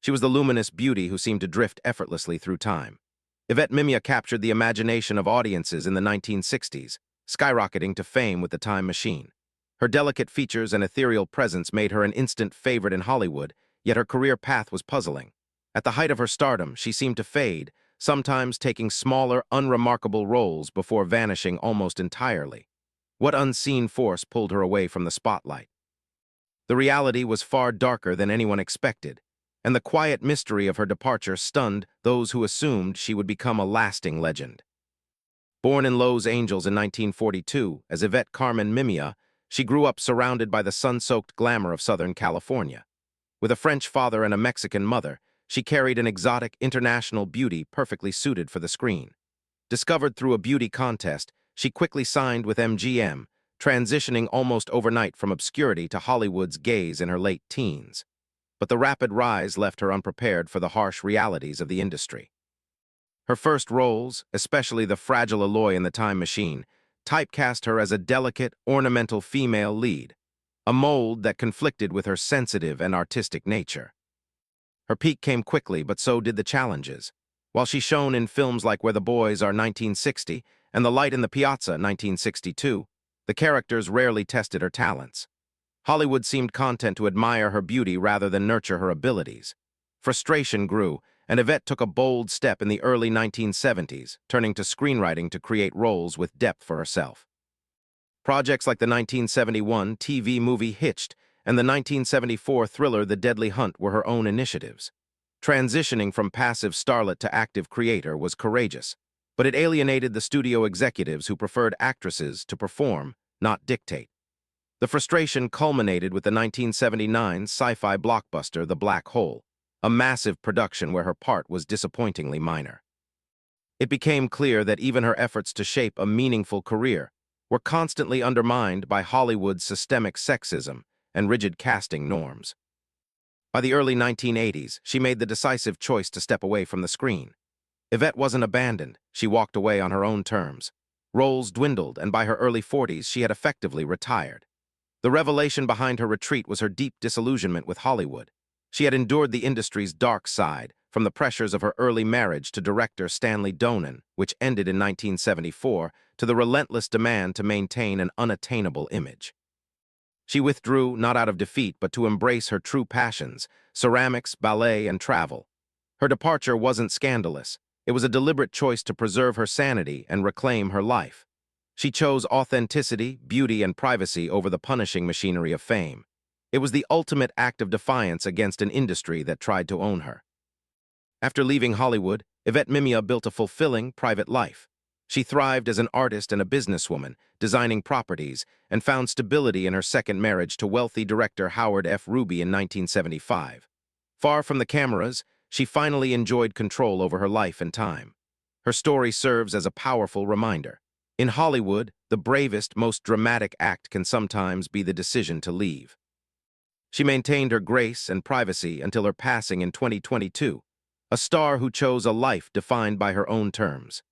She was the luminous beauty who seemed to drift effortlessly through time. Yvette Mimieux captured the imagination of audiences in the 1960s, skyrocketing to fame with The Time Machine. Her delicate features and ethereal presence made her an instant favorite in Hollywood, yet her career path was puzzling. At the height of her stardom, she seemed to fade, sometimes taking smaller, unremarkable roles before vanishing almost entirely. What unseen force pulled her away from the spotlight? The reality was far darker than anyone expected, and the quiet mystery of her departure stunned those who assumed she would become a lasting legend. Born in Los Angeles in 1942 as Yvette Carmen Mimieux, she grew up surrounded by the sun-soaked glamour of Southern California. With a French father and a Mexican mother, she carried an exotic, international beauty perfectly suited for the screen. Discovered through a beauty contest, she quickly signed with MGM, transitioning almost overnight from obscurity to Hollywood's gaze in her late teens. But the rapid rise left her unprepared for the harsh realities of the industry. Her first roles, especially the fragile Aloy in The Time Machine, typecast her as a delicate, ornamental female lead, a mold that conflicted with her sensitive and artistic nature. Her peak came quickly, but so did the challenges. While she shone in films like Where the Boys Are 1960 and The Light in the Piazza 1962, the characters rarely tested her talents. Hollywood seemed content to admire her beauty rather than nurture her abilities. Frustration grew, and Yvette took a bold step in the early 1970s, turning to screenwriting to create roles with depth for herself. Projects like the 1971 TV movie Hitched and the 1974 thriller The Deadly Hunt were her own initiatives. Transitioning from passive starlet to active creator was courageous, but it alienated the studio executives who preferred actresses to perform, not dictate. The frustration culminated with the 1979 sci-fi blockbuster The Black Hole, a massive production where her part was disappointingly minor. It became clear that even her efforts to shape a meaningful career were constantly undermined by Hollywood's systemic sexism and rigid casting norms. By the early 1980s, she made the decisive choice to step away from the screen. Yvette wasn't abandoned, she walked away on her own terms. Roles dwindled, and by her early 40s, she had effectively retired. The revelation behind her retreat was her deep disillusionment with Hollywood. She had endured the industry's dark side, from the pressures of her early marriage to director Stanley Donen, which ended in 1974, to the relentless demand to maintain an unattainable image. She withdrew not out of defeat but to embrace her true passions, ceramics, ballet, and travel. Her departure wasn't scandalous. It was a deliberate choice to preserve her sanity and reclaim her life. She chose authenticity, beauty, and privacy over the punishing machinery of fame. It was the ultimate act of defiance against an industry that tried to own her. After leaving Hollywood, Yvette Mimieux built a fulfilling, private life. She thrived as an artist and a businesswoman, designing properties, and found stability in her second marriage to wealthy director Howard F. Ruby in 1975. Far from the cameras, she finally enjoyed control over her life and time. Her story serves as a powerful reminder. In Hollywood, the bravest, most dramatic act can sometimes be the decision to leave. She maintained her grace and privacy until her passing in 2022, a star who chose a life defined by her own terms.